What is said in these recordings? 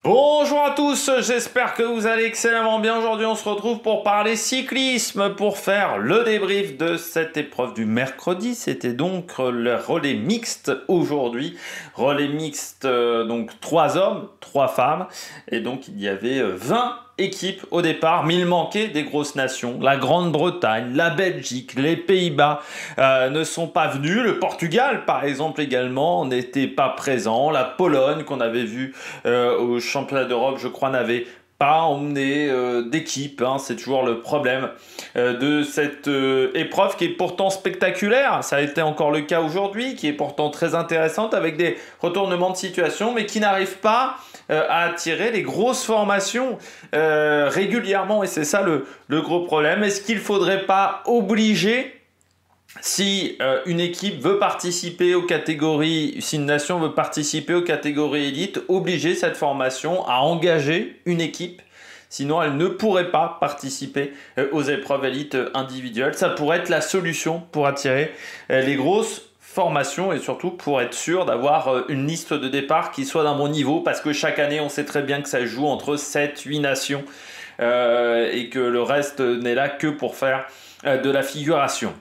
Bonjour à tous, j'espère que vous allez excellemment bien. Aujourd'hui, on se retrouve pour parler cyclisme, pour faire le débrief de cette épreuve du mercredi. C'était donc le relais mixte aujourd'hui. Relais mixte, donc 3 hommes, 3 femmes. Et donc, il y avait 20 équipes au départ, mais il manquait des grosses nations. La Grande-Bretagne, la Belgique, les Pays-Bas ne sont pas venus. Le Portugal, par exemple, également, n'était pas présent. La Pologne, qu'on avait vu au championnat d'Europe, je crois, n'avait pas emmené d'équipe, hein. C'est toujours le problème de cette épreuve qui est pourtant spectaculaire. Ça a été encore le cas aujourd'hui, qui est pourtant très intéressante avec des retournements de situation, mais qui n'arrive pas à attirer les grosses formations régulièrement. Et c'est ça le gros problème. Est-ce qu'il ne faudrait pas obliger, si une équipe veut participer aux catégories, si une nation veut participer aux catégories élites, obliger cette formation à engager une équipe, sinon elle ne pourrait pas participer aux épreuves élites individuelles. Ça pourrait être la solution pour attirer les grosses formations et surtout pour être sûr d'avoir une liste de départ qui soit d'un bon niveau, parce que chaque année on sait très bien que ça joue entre 7-8 nations et que le reste n'est là que pour faire de la figuration.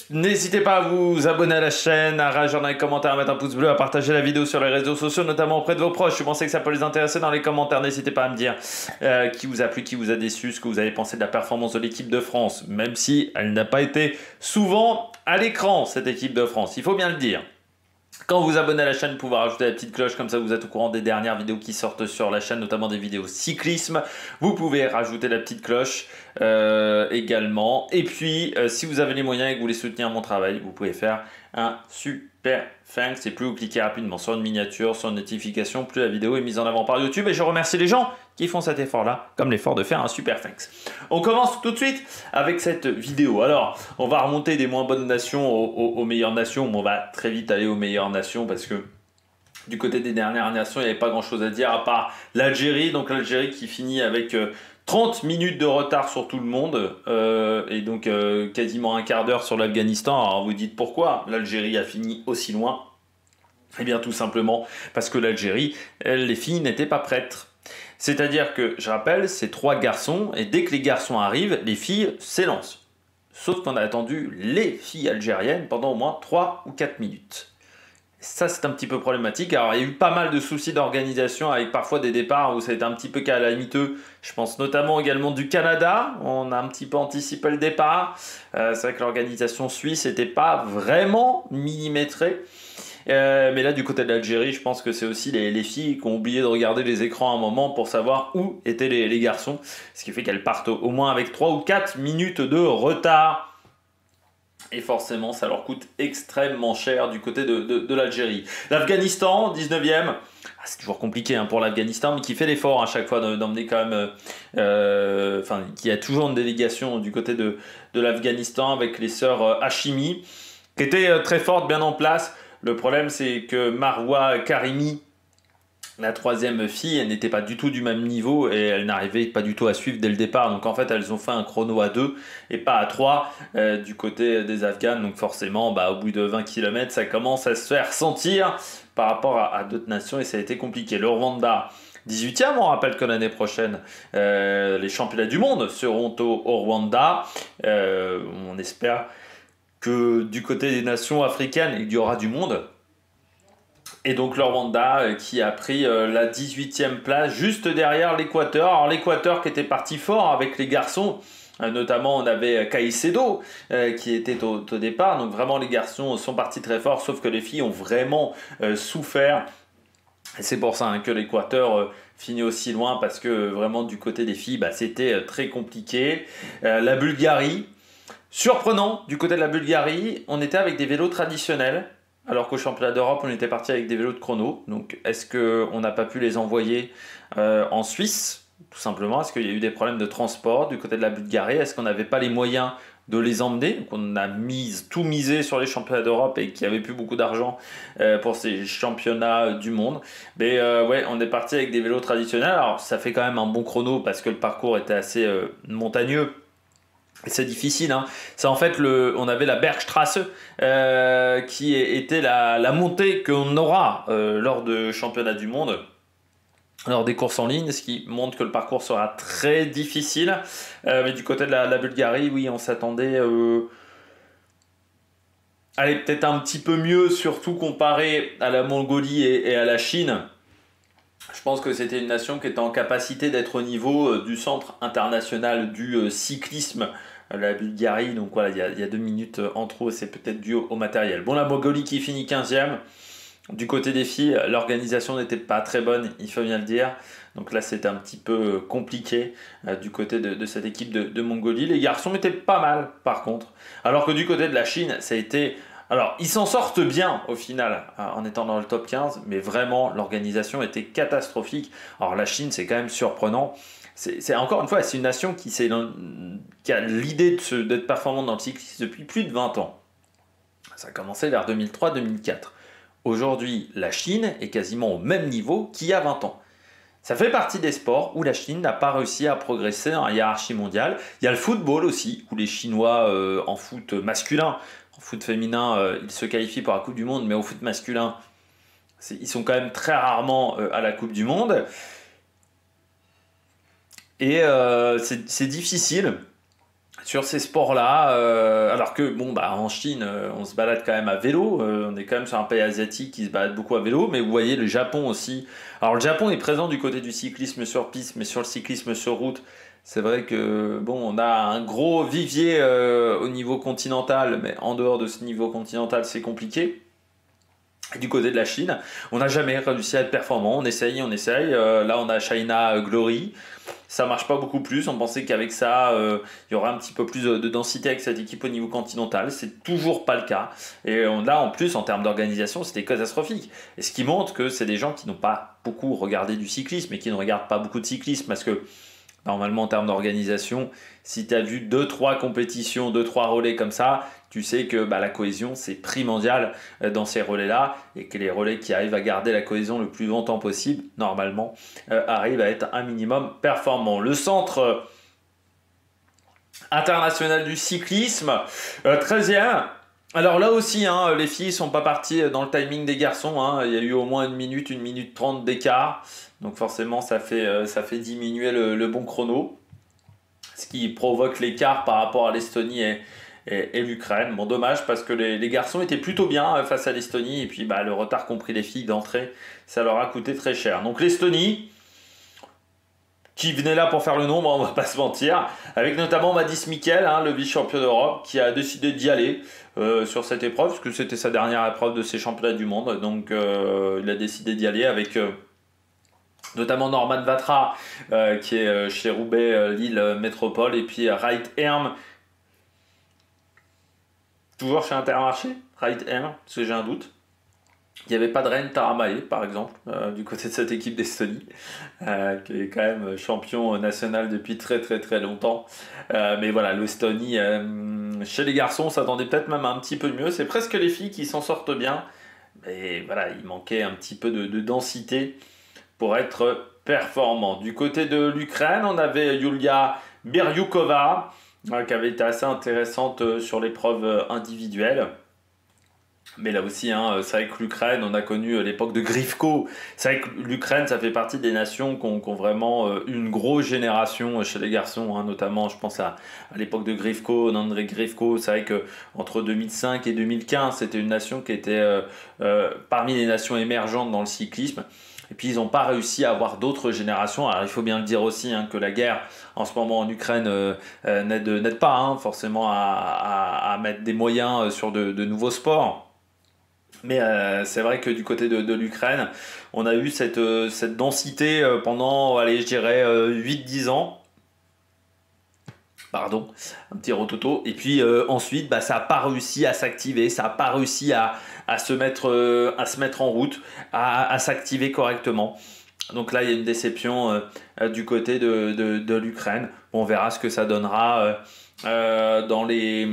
N'hésitez pas à vous abonner à la chaîne, à réagir dans les commentaires, à mettre un pouce bleu, à partager la vidéo sur les réseaux sociaux, notamment auprès de vos proches. Si vous pensez que ça peut les intéresser, dans les commentaires, n'hésitez pas à me dire qui vous a plu, qui vous a déçu, ce que vous avez pensé de la performance de l'équipe de France, même si elle n'a pas été souvent à l'écran, cette équipe de France, il faut bien le dire. Quand vous vous abonnez à la chaîne, vous pouvez rajouter la petite cloche, comme ça vous êtes au courant des dernières vidéos qui sortent sur la chaîne, notamment des vidéos cyclisme. Vous pouvez rajouter la petite cloche également. Et puis, si vous avez les moyens et que vous voulez soutenir mon travail, vous pouvez faire un super thanks. Et plus vous cliquez rapidement sur une miniature, sur une notification, plus la vidéo est mise en avant par YouTube. Et je remercie les gens qui font cet effort-là, comme l'effort de faire un super thanks. On commence tout de suite avec cette vidéo. Alors, on va remonter des moins bonnes nations aux meilleures nations, mais on va très vite aller aux meilleures nations parce que du côté des dernières nations, il n'y avait pas grand-chose à dire à part l'Algérie. Donc l'Algérie qui finit avec 30 minutes de retard sur tout le monde et donc quasiment un quart d'heure sur l'Afghanistan. Alors vous dites pourquoi l'Algérie a fini aussi loin? Eh bien tout simplement parce que l'Algérie, les filles n'étaient pas prêtes. C'est-à-dire que, je rappelle, c'est 3 garçons, et dès que les garçons arrivent, les filles s'élancent. Sauf qu'on a attendu les filles algériennes pendant au moins 3 ou 4 minutes. Ça, c'est un petit peu problématique. Alors, il y a eu pas mal de soucis d'organisation, avec parfois des départs où ça a été un petit peu calamiteux. Je pense notamment également du Canada. On a un petit peu anticipé le départ. C'est vrai que l'organisation suisse n'était pas vraiment millimétrée. Mais là, du côté de l'Algérie, je pense que c'est aussi les filles qui ont oublié de regarder les écrans à un moment pour savoir où étaient les garçons. Ce qui fait qu'elles partent au moins avec 3 ou 4 minutes de retard. Et forcément, ça leur coûte extrêmement cher du côté de l'Algérie. L'Afghanistan, 19e. C'est toujours compliqué pour l'Afghanistan, mais qui fait l'effort à chaque fois d'emmener quand même... qui a toujours une délégation du côté de l'Afghanistan avec les sœurs Hashimi, qui étaient très fortes, bien en place. Le problème, c'est que Marwa Karimi, la 3e fille, elle n'était pas du tout du même niveau et elle n'arrivait pas du tout à suivre dès le départ. Donc en fait, elles ont fait un chrono à 2 et pas à 3 du côté des Afghanes. Donc forcément, au bout de 20 km, ça commence à se faire sentir par rapport à d'autres nations et ça a été compliqué. Le Rwanda, 18e, on rappelle que l'année prochaine, les championnats du monde seront au Rwanda. On espère que du côté des nations africaines, il y aura du monde. Et donc le Rwanda qui a pris la 18e place juste derrière l'Équateur. Alors l'Équateur qui était parti fort avec les garçons, notamment on avait Caicedo qui était au départ. Donc vraiment les garçons sont partis très fort, sauf que les filles ont vraiment souffert. Et c'est pour ça que l'Équateur finit aussi loin, parce que vraiment du côté des filles, c'était très compliqué. La Bulgarie, surprenant, du côté de la Bulgarie, on était avec des vélos traditionnels, alors qu'au championnat d'Europe, on était parti avec des vélos de chrono. Donc, est-ce qu'on n'a pas pu les envoyer en Suisse, tout simplement? Est-ce qu'il y a eu des problèmes de transport du côté de la Bulgarie? Est-ce qu'on n'avait pas les moyens de les emmener? Donc, on a tout misé sur les championnats d'Europe et qu'il n'y avait plus beaucoup d'argent pour ces championnats du monde. Mais ouais, on est parti avec des vélos traditionnels. Alors, ça fait quand même un bon chrono parce que le parcours était assez montagneux. C'est difficile, C'est en fait on avait la Bergstrasse qui était la montée qu'on aura lors de championnat du monde. lors des courses en ligne, ce qui montre que le parcours sera très difficile. Mais du côté de la Bulgarie, oui, on s'attendait allez, peut-être un petit peu mieux, surtout comparé à la Mongolie et à la Chine. Je pense que c'était une nation qui était en capacité d'être au niveau du centre international du cyclisme, la Bulgarie. Donc voilà, il y a 2 minutes en trop, c'est peut-être dû au matériel. Bon, la Mongolie qui finit 15e. Du côté des filles, l'organisation n'était pas très bonne, il faut bien le dire. Donc là, c'était un petit peu compliqué du côté de cette équipe de Mongolie. Les garçons étaient pas mal, par contre. Alors que du côté de la Chine, ça a été... Alors, ils s'en sortent bien au final en étant dans le top 15, mais vraiment, l'organisation était catastrophique. Alors la Chine, c'est quand même surprenant. C'est encore une fois, c'est une nation qui a l'idée d'être performante dans le cyclisme depuis plus de 20 ans. Ça a commencé vers 2003-2004. Aujourd'hui, la Chine est quasiment au même niveau qu'il y a 20 ans. Ça fait partie des sports où la Chine n'a pas réussi à progresser dans la hiérarchie mondiale. Il y a le football aussi, où les Chinois en foot masculin, en foot féminin, ils se qualifient pour la Coupe du Monde, mais au foot masculin, ils sont quand même très rarement à la Coupe du Monde. Et c'est difficile sur ces sports-là, alors que bon, bah, en Chine, on se balade quand même à vélo, on est quand même sur un pays asiatique qui se balade beaucoup à vélo, mais vous voyez le Japon aussi. Alors le Japon est présent du côté du cyclisme sur piste, mais sur le cyclisme sur route, c'est vrai que bon, on a un gros vivier au niveau continental, mais en dehors de ce niveau continental, c'est compliqué. Et du côté de la Chine, on n'a jamais réussi à être performant, on essaye, là on a China Glory. Ça marche pas beaucoup plus. On pensait qu'avec ça, il y aurait un petit peu plus de densité avec cette équipe au niveau continental. C'est toujours pas le cas. Et là, en plus, en termes d'organisation, c'était catastrophique. Et ce qui montre que c'est des gens qui n'ont pas beaucoup regardé du cyclisme et qui ne regardent pas beaucoup de cyclisme parce que normalement, en termes d'organisation, si tu as vu 2-3 compétitions, 2-3 relais comme ça, tu sais que la cohésion, c'est primordial dans ces relais-là et que les relais qui arrivent à garder la cohésion le plus longtemps possible, normalement, arrivent à être un minimum performants. Le centre international du cyclisme, 13e. Alors là aussi, les filles ne sont pas parties dans le timing des garçons. Il y a eu au moins 1 minute 30 d'écart. Donc forcément, ça fait diminuer le bon chrono. Ce qui provoque l'écart par rapport à l'Estonie et l'Ukraine. Bon, dommage parce que les garçons étaient plutôt bien face à l'Estonie. Et puis le retard qu'ont pris les filles d'entrée, ça leur a coûté très cher. Donc l'Estonie, qui venait là pour faire le nombre, on va pas se mentir, avec notamment Madis Mikkel, le vice-champion d'Europe, qui a décidé d'y aller sur cette épreuve, parce que c'était sa dernière épreuve de ces championnats du monde. Donc il a décidé d'y aller avec... notamment Norman Vatra qui est chez Roubaix Lille Métropole et puis Wright Herm toujours chez Intermarché Wright Herm parce que j'ai un doute, il n'y avait pas de Ren Taramae par exemple du côté de cette équipe d'Estonie qui est quand même champion national depuis très très très longtemps, mais voilà, l'Estonie chez les garçons on s'attendait peut-être même un petit peu mieux, c'est presque les filles qui s'en sortent bien, mais voilà, il manquait un petit peu de densité pour être performant. Du côté de l'Ukraine, on avait Yulia Biryukova, qui avait été assez intéressante sur l'épreuve individuelle. Mais là aussi, c'est vrai que l'Ukraine, on a connu l'époque de Grifko. C'est vrai que l'Ukraine, ça fait partie des nations qui ont vraiment une grosse génération chez les garçons, notamment, je pense à l'époque de Grifko, d'André Grifko. C'est vrai qu'entre 2005 et 2015, c'était une nation qui était parmi les nations émergentes dans le cyclisme. Et puis ils n'ont pas réussi à avoir d'autres générations. Alors il faut bien le dire aussi que la guerre en ce moment en Ukraine n'aide pas forcément à mettre des moyens sur de nouveaux sports. Mais c'est vrai que du côté de l'Ukraine, on a eu cette densité pendant, allez, je dirais 8-10 ans. Pardon, un petit rototo. Et puis ensuite, ça n'a pas réussi à s'activer, ça n'a pas réussi à se mettre en route, à s'activer correctement. Donc là, il y a une déception du côté de l'Ukraine. Bon, on verra ce que ça donnera dans les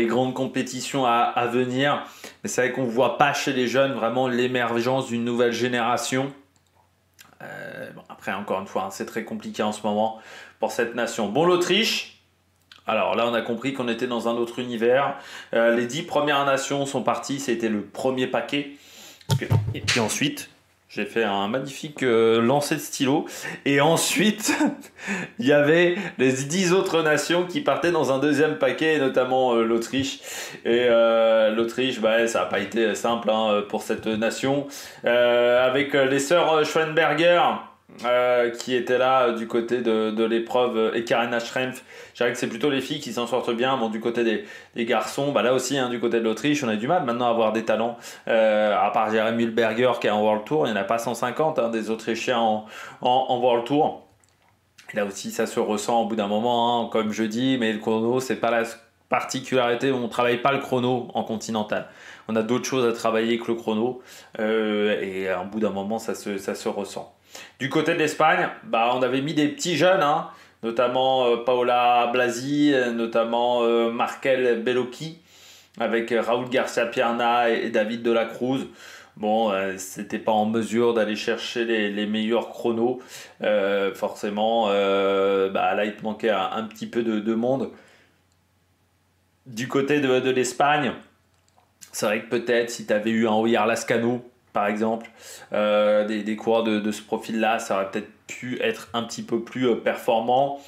grandes compétitions à venir. Mais c'est vrai qu'on ne voit pas chez les jeunes vraiment l'émergence d'une nouvelle génération. Après, encore une fois, c'est très compliqué en ce moment pour cette nation. Bon, l'Autriche. Alors là, on a compris qu'on était dans un autre univers. Les 10 premières nations sont parties. C'était le premier paquet. Et puis ensuite, j'ai fait un magnifique lancer de stylo. Et ensuite, il y avait les 10 autres nations qui partaient dans un deuxième paquet, notamment l'Autriche. Et l'Autriche, bah, ça n'a pas été simple hein, pour cette nation. Avec les sœurs Schweinberger, qui étaient là du côté de l'épreuve, et Karen Schrempf. Je dirais que c'est plutôt les filles qui s'en sortent bien. Bon, du côté des garçons, bah là aussi, hein, du côté de l'Autriche, on a du mal maintenant à avoir des talents. À part Jeremy Mühlberger qui est en World Tour, il n'y en a pas 150 hein, des Autrichiens en World Tour. Et là aussi, ça se ressent au bout d'un moment, hein, comme je dis, mais le chrono, c'est pas la particularité. On ne travaille pas le chrono en continental. On a d'autres choses à travailler que le chrono. Et au bout d'un moment, ça se ressent. Du côté de l'Espagne, bah, on avait mis des petits jeunes, hein, notamment Paola Blasi, notamment Markel Bellocchi, avec Raúl García Pierna et David de la Cruz. Bon, c'était pas en mesure d'aller chercher les meilleurs chronos. Forcément, bah, là, il te manquait un petit peu de monde. Du côté de l'Espagne, c'est vrai que peut-être si tu avais eu un Oyer Lascano, par exemple, des coureurs de ce profil-là, ça aurait peut-être pu être un petit peu plus performant.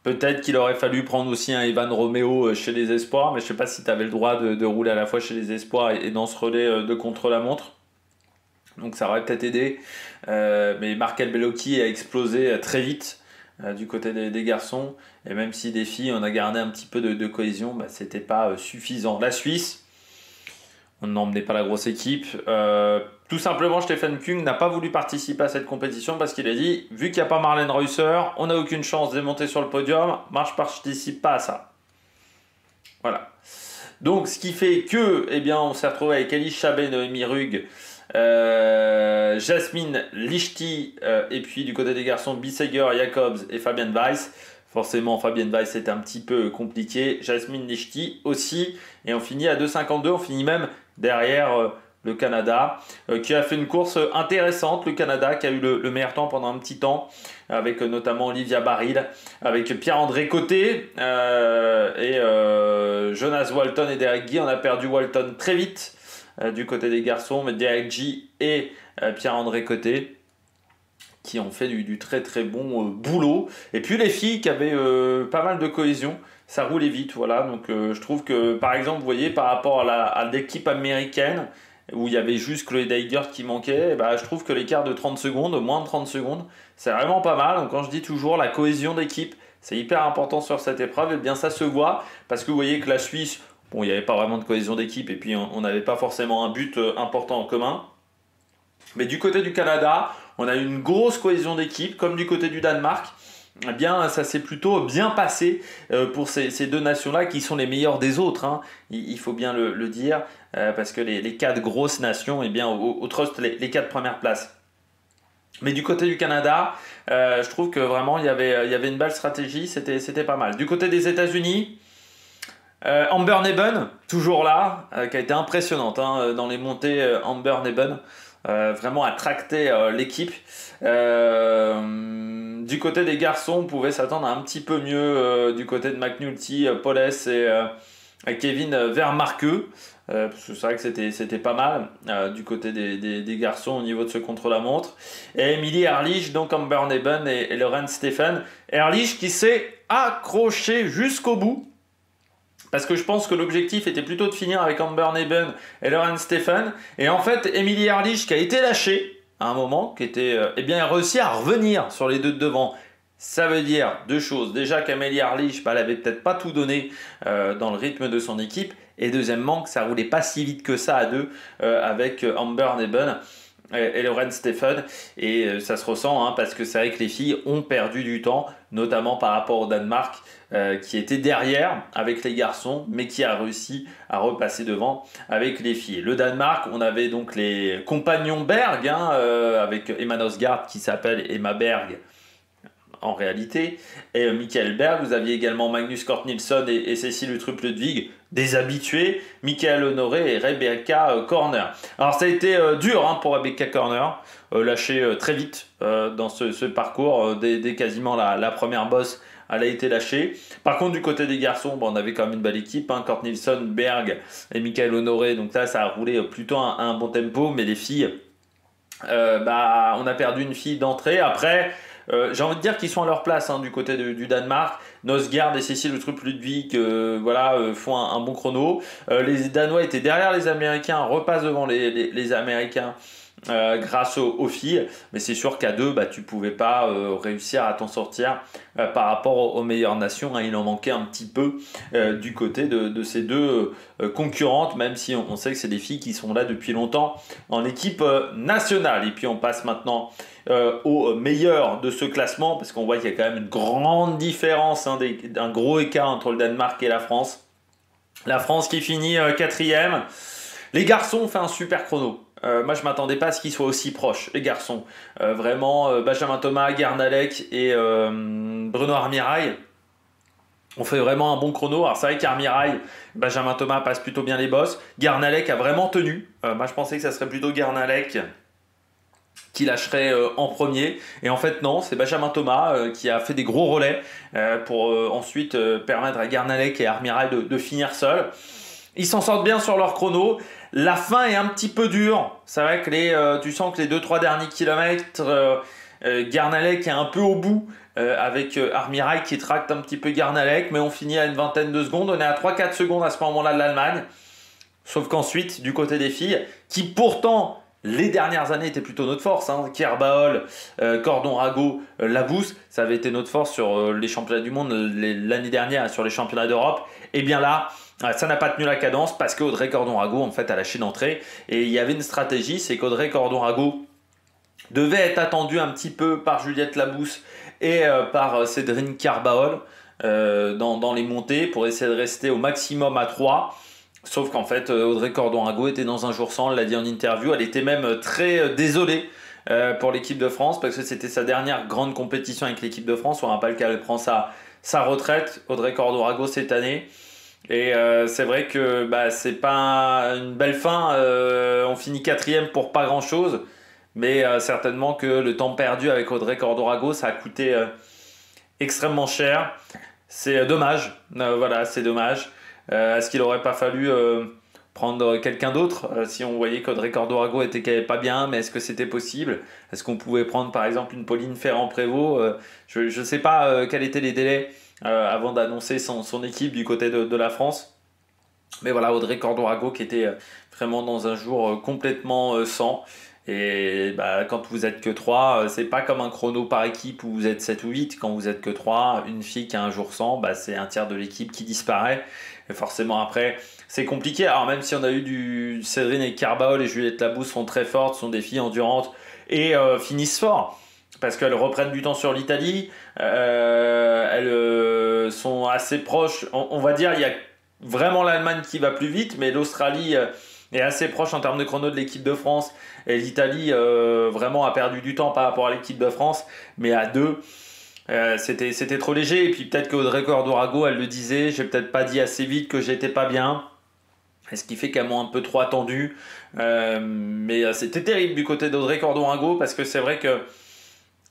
Peut-être qu'il aurait fallu prendre aussi un Evan Romeo chez les espoirs, mais je ne sais pas si tu avais le droit de rouler à la fois chez les espoirs et dans ce relais de contre-la-montre. Donc ça aurait peut-être aidé. Mais Markel Bellocchi a explosé très vite du côté des garçons. Et même si des filles, on a gardé un petit peu de cohésion, bah, c'était pas suffisant. La Suisse, on n'emmenait pas la grosse équipe. Tout simplement, Stefan Küng n'a pas voulu participer à cette compétition parce qu'il a dit, vu qu'il n'y a pas Marlène Reusser, on n'a aucune chance de monter sur le podium, moi je participe pas à ça. Voilà. Donc ce qui fait que, eh bien, on s'est retrouvé avec Alice Chabet, Noémie Rugg, Jasmine Lichty, et puis du côté des garçons, Bisseger, Jacobs et Fabienne Weiss. Forcément, Fabienne Weiss c'était un petit peu compliqué. Jasmine Lichty aussi. Et on finit à 2,52. On finit même derrière le Canada, qui a fait une course intéressante. Le Canada qui a eu le meilleur temps pendant un petit temps, avec notamment Olivia Baril, avec Pierre-André Côté et Jonas Walton et Derek Guy. On a perdu Walton très vite du côté des garçons, mais Derek Guy et Pierre-André Côté qui ont fait du très très bon boulot. Et puis les filles qui avaient pas mal de cohésion, ça roulait vite, voilà. Donc je trouve que par exemple, vous voyez, par rapport à l'équipe américaine, où il y avait juste Chloé Dygert qui manquait, bah, je trouve que l'écart de 30 secondes, moins de 30 secondes, c'est vraiment pas mal. Donc quand je dis toujours la cohésion d'équipe, c'est hyper important sur cette épreuve, et bien ça se voit, parce que vous voyez que la Suisse, bon, il n'y avait pas vraiment de cohésion d'équipe, et puis on n'avait pas forcément un but important en commun. Mais du côté du Canada, on a eu une grosse cohésion d'équipe, comme du côté du Danemark. Eh bien, ça s'est plutôt bien passé pour ces deux nations-là qui sont les meilleures des autres, hein. Il faut bien le dire, parce que les quatre grosses nations, eh bien, au trust, les quatre premières places. Mais du côté du Canada, je trouve que vraiment il y avait une belle stratégie, c'était pas mal. Du côté des États-Unis, Amber Neben, toujours là, qui a été impressionnante hein, dans les montées. Amber Neben, vraiment a tracté l'équipe. Du côté des garçons, on pouvait s'attendre à un petit peu mieux du côté de McNulty, Paules et Kevin Vermarqueux. Parce que c'est vrai que c'était pas mal du côté des garçons au niveau de ce contre-la-montre. Et Emily Ehrlich, donc Amber Neben et Lauren Stephen. Ehrlich qui s'est accroché jusqu'au bout. Parce que je pense que l'objectif était plutôt de finir avec Amber Neben et Lauren Stephen. Et en fait, Emily Ehrlich qui a été lâchée à un moment, qui était, eh bien, a réussi à revenir sur les deux de devant. Ça veut dire deux choses. Déjà qu'Amélie Ehrlich, bah, elle avait peut-être pas tout donné dans le rythme de son équipe. Et deuxièmement, que ça roulait pas si vite que ça à deux avec Amber Neben et Lauren Stephen. Et ça se ressent hein, parce que c'est vrai que les filles ont perdu du temps, notamment par rapport au Danemark qui était derrière avec les garçons, mais qui a réussi à repasser devant avec les filles. Le Danemark, on avait donc les compagnons Berg hein, avec Emma Nosgaard qui s'appelle Emma Berg en réalité, et Michael Berg. Vous aviez également Magnus Cort Nielsen et Cécile Utrup Ludwig, des habitués, Michael Honoré et Rebecca Corner. Alors ça a été dur hein, pour Rebecca Corner, lâchée très vite dans ce parcours, dès quasiment la première bosse, elle a été lâchée. Par contre, du côté des garçons, bon, on avait quand même une belle équipe, hein, Cort Nielsen, Berg et Michael Honoré, donc là ça a roulé plutôt à un bon tempo, mais les filles On a perdu une fille d'entrée. Après, j'ai envie de dire qu'ils sont à leur place du côté du Danemark. Nosgard et Cécile Trup-Ludwig font un bon chrono. Les Danois étaient derrière les Américains, repassent devant les Américains grâce aux filles. Mais c'est sûr qu'à deux, tu pouvais pas réussir à t'en sortir par rapport aux meilleures nations. Il en manquait un petit peu du côté de ces deux concurrentes, même si on sait que c'est des filles qui sont là depuis longtemps en équipe nationale. Et puis on passe maintenant au meilleur de ce classement, parce qu'on voit qu'il y a quand même une grande différence, un gros écart entre le Danemark et la France. La France qui finit quatrième. Les garçons ont fait un super chrono. Moi, je m'attendais pas à ce qu'ils soient aussi proches, les garçons. Vraiment, Benjamin Thomas, Guernalec et Bruno Armirail ont fait vraiment un bon chrono. Alors, c'est vrai qu'Armirail, Benjamin Thomas passe plutôt bien les bosses. Guernalec a vraiment tenu. Moi, je pensais que ça serait plutôt Guernalec qui lâcherait en premier. Et en fait, non, c'est Benjamin Thomas qui a fait des gros relais pour ensuite permettre à Guernalec et Armirail de finir seuls. Ils s'en sortent bien sur leur chrono. La fin est un petit peu dure. C'est vrai que tu sens que les 2-3 derniers kilomètres, Guernalec est un peu au bout avec Armirail qui tracte un petit peu Guernalec, mais on finit à une vingtaine de secondes. On est à 3-4 secondes à ce moment-là de l'Allemagne. Sauf qu'ensuite, du côté des filles, qui pourtant, les dernières années étaient plutôt notre force, Kerbaol, Cordon-Rago, Labous, ça avait été notre force sur les championnats du monde l'année dernière, sur les championnats d'Europe. Et bien là, ça n'a pas tenu la cadence parce qu'Audrey Cordon-Rago en fait a lâché d'entrée. Et il y avait une stratégie, c'est qu'Audrey Cordon-Rago devait être attendue un petit peu par Juliette Labous et par Cédrine Kerbaol dans les montées pour essayer de rester au maximum à 3. Sauf qu'en fait, Audrey Cordon-Rago était dans un jour sans, elle l'a dit en interview. Elle était même très désolée pour l'équipe de France parce que c'était sa dernière grande compétition avec l'équipe de France. On rappelle qu'elle prend sa retraite, Audrey Cordon-Rago, cette année. Et c'est vrai que c'est pas une belle fin. On finit quatrième pour pas grand chose. Mais certainement que le temps perdu avec Audrey Cordon-Rago, ça a coûté extrêmement cher. C'est dommage. Voilà, c'est dommage. Est-ce qu'il n'aurait pas fallu prendre quelqu'un d'autre si on voyait qu'Audrey Cordon-Rago était pas bien, mais est-ce que c'était possible? Est-ce qu'on pouvait prendre par exemple une Pauline Ferrand-Prévot? Je ne sais pas quels étaient les délais avant d'annoncer son équipe du côté de la France. Mais voilà, Audrey Cordon-Rago qui était vraiment dans un jour complètement sans. Et quand vous êtes que 3, c'est pas comme un chrono par équipe où vous êtes 7 ou 8. Quand vous êtes que 3, une fille qui a un jour sans, c'est un tiers de l'équipe qui disparaît. Et forcément après, c'est compliqué. Alors même si on a eu du Cédrine et Kerbaol et Juliette Labous sont très fortes, sont des filles endurantes et finissent fort. Parce qu'elles reprennent du temps sur l'Italie. Elles sont assez proches. On va dire, il y a vraiment l'Allemagne qui va plus vite, mais l'Australie est assez proche en termes de chrono de l'équipe de France. Et l'Italie vraiment a perdu du temps par rapport à l'équipe de France. Mais à deux, c'était trop léger. Et puis peut-être qu'Audrey Cordon-Rago, elle le disait, j'ai peut-être pas dit assez vite que j'étais pas bien. Et ce qui fait qu'elles m'ont un peu trop attendu. Mais c'était terrible du côté d'Audrey Cordon-Rago parce que c'est vrai que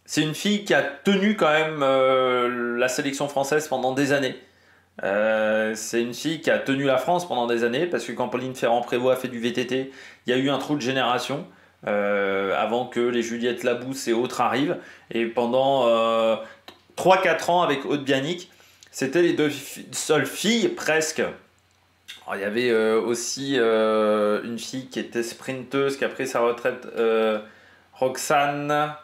c'est une fille qui a tenu quand même la sélection française pendant des années. C'est une fille qui a tenu la France pendant des années parce que quand Pauline Ferrand-Prévot a fait du VTT, il y a eu un trou de génération avant que les Juliette Labous et autres arrivent. Et pendant 3-4 ans avec Aude Bianic, c'était les deux seules filles presque. Alors, il y avait aussi une fille qui était sprinteuse qui a pris sa retraite, Roxane.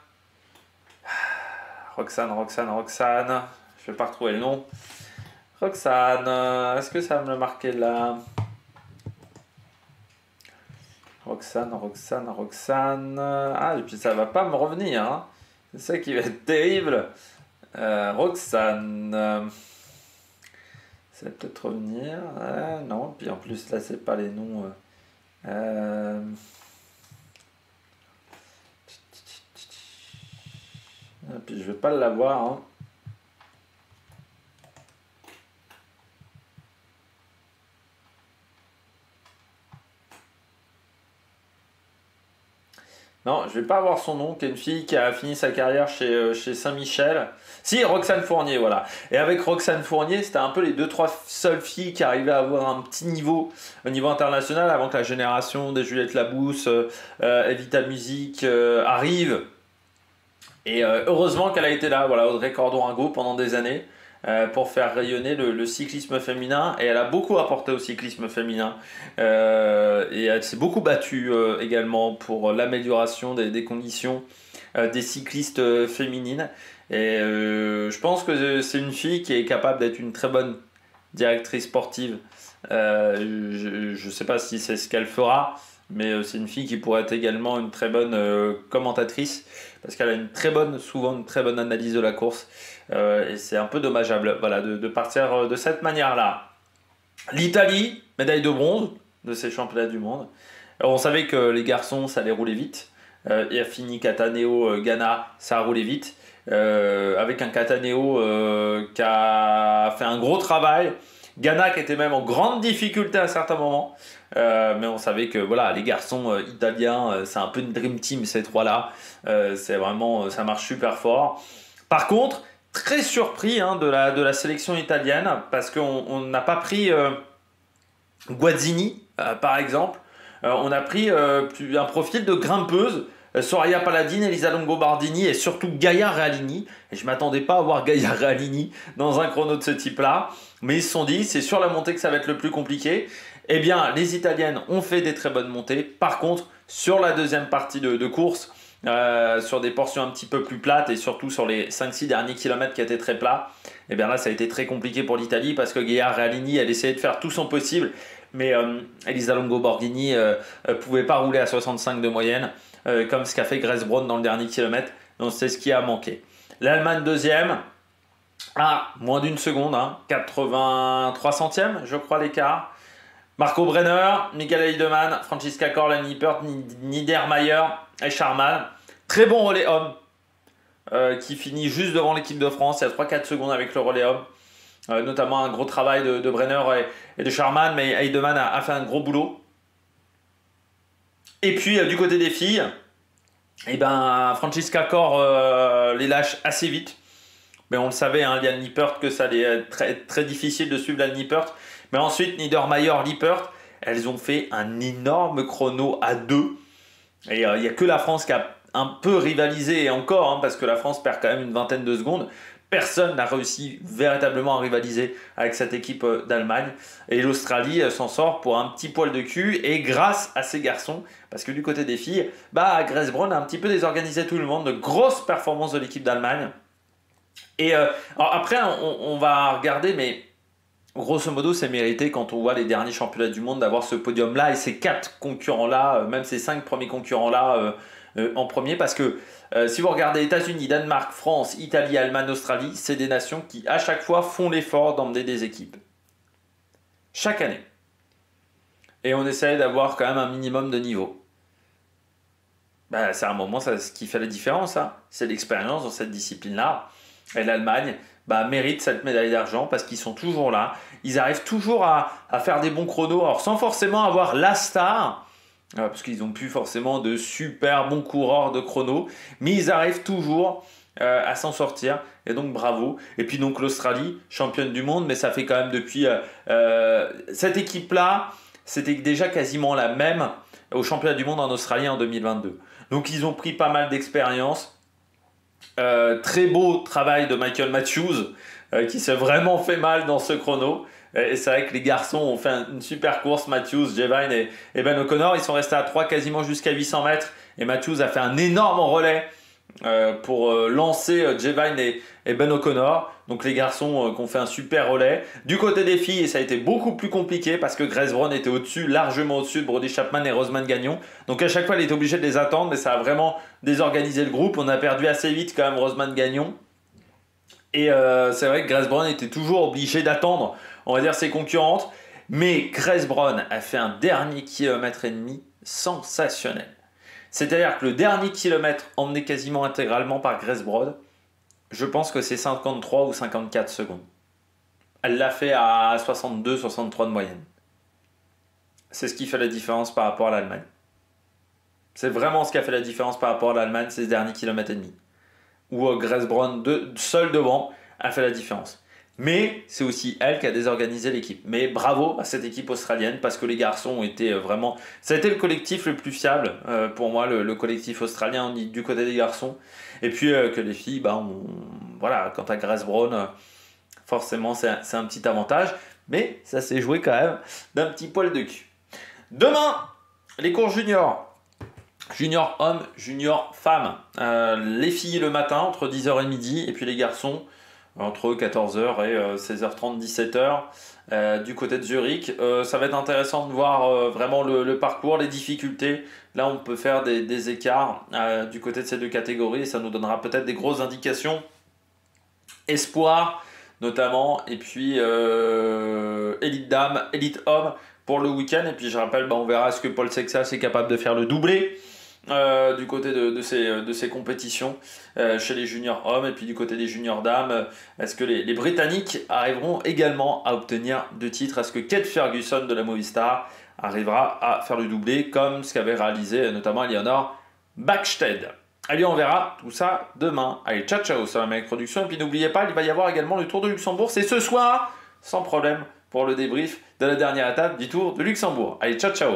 Je vais pas retrouver le nom. Roxane, est-ce que ça me l'a marqué là? Roxane. Ah, et puis ça va pas me revenir. Hein. C'est ça qui va être terrible. Roxane. Ça va peut-être revenir. Non, puis en plus là, c'est pas les noms. Et puis je vais pas l'avoir. Hein. Non, je vais pas avoir son nom, qui est une fille qui a fini sa carrière chez Saint-Michel. Si, Roxane Fournier, voilà. Et avec Roxane Fournier, c'était un peu les deux, trois seules filles qui arrivaient à avoir un petit niveau au niveau international avant que la génération des Juliette Labousse, Evita Musique arrive. Et heureusement qu'elle a été là, voilà, Audrey Cordon-Rago pendant des années pour faire rayonner le cyclisme féminin. Et elle a beaucoup apporté au cyclisme féminin. Et elle s'est beaucoup battue également pour l'amélioration des conditions des cyclistes féminines. Et je pense que c'est une fille qui est capable d'être une très bonne directrice sportive. Je ne sais pas si c'est ce qu'elle fera, mais c'est une fille qui pourrait être également une très bonne commentatrice parce qu'elle a souvent une très bonne analyse de la course. Et c'est un peu dommageable voilà, de partir de cette manière-là. L'Italie, médaille de bronze de ces championnats du monde. Alors, on savait que les garçons, ça allait rouler vite. Et a fini Cataneo, Ghana, ça a roulé vite. Avec un Cataneo qui a fait un gros travail. Ghana qui était même en grande difficulté à certains moments. Mais on savait que voilà, les garçons italiens, c'est un peu une dream team ces trois-là. C'est vraiment, ça marche super fort. Par contre, très surpris de la sélection italienne parce qu'on n'a pas pris Guazzini par exemple. On a pris un profil de grimpeuse. Soraya Paladin, Elisa Longo Bardini et surtout Gaia Realini. Et je ne m'attendais pas à voir Gaia Realini dans un chrono de ce type-là. Mais ils se sont dit, c'est sur la montée que ça va être le plus compliqué. Eh bien, les Italiennes ont fait des très bonnes montées. Par contre, sur la deuxième partie de course, sur des portions un petit peu plus plates et surtout sur les 5-6 derniers kilomètres qui étaient très plats, eh bien là, ça a été très compliqué pour l'Italie parce que Gaia Realini, elle essayait de faire tout son possible. Mais Elisa Longo Bardini pouvait pas rouler à 65 de moyenne. Comme ce qu'a fait Grace Brown dans le dernier kilomètre. Donc c'est ce qui a manqué. L'Allemagne deuxième, à moins d'une seconde, 83 centièmes, je crois, l'écart. Marco Brenner, Michael Heidemann, Franziska Korl, Nippert, Niedermayer et Scharmann. Très bon relais homme qui finit juste devant l'équipe de France. Il y a 3-4 secondes avec le relais homme. Notamment un gros travail de Brenner et de Scharmann, mais Heidemann a fait un gros boulot. Et puis du côté des filles, eh ben, Franziska Korl les lâche assez vite. Mais on le savait, Liane Lippert, que ça allait être très, très difficile de suivre Liane Lippert. Mais ensuite, Niedermayer, Lippert, elles ont fait un énorme chrono à deux. Et il n'y a que la France qui a un peu rivalisé, et encore, parce que la France perd quand même une vingtaine de secondes. Personne n'a réussi véritablement à rivaliser avec cette équipe d'Allemagne. Et l'Australie s'en sort pour un petit poil de cul. Et grâce à ces garçons, parce que du côté des filles, Grace Brown a un petit peu désorganisé tout le monde. De grosses performances de l'équipe d'Allemagne. Et alors après, on va regarder, mais grosso modo, c'est mérité quand on voit les derniers championnats du monde d'avoir ce podium-là et ces 4 concurrents-là, même ces 5 premiers concurrents-là en premier. Parce que si vous regardez États-Unis, Danemark, France, Italie, Allemagne, Australie, c'est des nations qui à chaque fois font l'effort d'emmener des équipes. Chaque année. Et on essaye d'avoir quand même un minimum de niveau. C'est un moment, ce qui fait la différence. C'est l'expérience dans cette discipline-là. Et l'Allemagne mérite cette médaille d'argent parce qu'ils sont toujours là. Ils arrivent toujours à faire des bons chronos, alors sans forcément avoir la star, parce qu'ils n'ont plus forcément de super bons coureurs de chrono, mais ils arrivent toujours à s'en sortir. Et donc bravo. Et puis donc l'Australie, championne du monde, mais ça fait quand même depuis... cette équipe-là, c'était déjà quasiment la même au championnat du monde en Australie en 2022. Donc ils ont pris pas mal d'expérience. Très beau travail de Michael Matthews qui s'est vraiment fait mal dans ce chrono. Et c'est vrai que les garçons ont fait une super course. Matthews, Jevine et Ben O'Connor, ils sont restés à 3 quasiment jusqu'à 800 mètres. Et Matthews a fait un énorme relais pour lancer Jevine et Ben O'Connor. Donc les garçons qui ont fait un super relais. Du côté des filles, ça a été beaucoup plus compliqué parce que Grace Brown était au-dessus, largement au-dessus de Brodie Chapman et Rosamund Gagnon. Donc à chaque fois, elle était obligée de les attendre, mais ça a vraiment désorganisé le groupe. On a perdu assez vite quand même Rosamund Gagnon. Et c'est vrai que Grace Brown était toujours obligée d'attendre, on va dire, ses concurrentes. Mais Grace Brown a fait un dernier kilomètre et demi sensationnel. C'est-à-dire que le dernier kilomètre emmené quasiment intégralement par Grace Brown, je pense que c'est 53 ou 54 secondes. Elle l'a fait à 62-63 de moyenne. C'est ce qui fait la différence par rapport à l'Allemagne. C'est vraiment ce qui a fait la différence par rapport à l'Allemagne ces derniers kilomètres et demi. Où Grace Brown, seule devant, a fait la différence. Mais c'est aussi elle qui a désorganisé l'équipe. Mais bravo à cette équipe australienne parce que les garçons ont été vraiment... Ça a été le collectif le plus fiable pour moi, le collectif australien du côté des garçons. Et puis que les filles, bah, voilà, quant à Grace Brown, forcément c'est un petit avantage. Mais ça s'est joué quand même d'un petit poil de cul. Demain, les cours juniors. Junior homme, junior femme. Les filles le matin entre 10h et midi. Et puis les garçons entre 14h et 16h30, 17h du côté de Zurich. Ça va être intéressant de voir vraiment le parcours, les difficultés. Là, on peut faire des écarts du côté de ces deux catégories et ça nous donnera peut-être des grosses indications. Espoir, notamment, et puis élite dame, élite homme pour le week-end. Et puis je rappelle, on verra est-ce que Paul Sexas est capable de faire le doublé. Du côté de ces compétitions chez les juniors hommes et puis du côté des juniors dames, est-ce que les Britanniques arriveront également à obtenir 2 titres? Est-ce que Kate Ferguson de la Movistar arrivera à faire le doublé comme ce qu'avait réalisé notamment Eleanor Bäckstedt? Allez, on verra tout ça demain. Allez, ciao ciao, ça va ma production. Et puis n'oubliez pas, il va y avoir également le Tour de Luxembourg. C'est ce soir, sans problème, pour le débrief de la dernière étape du Tour de Luxembourg. Allez, ciao ciao.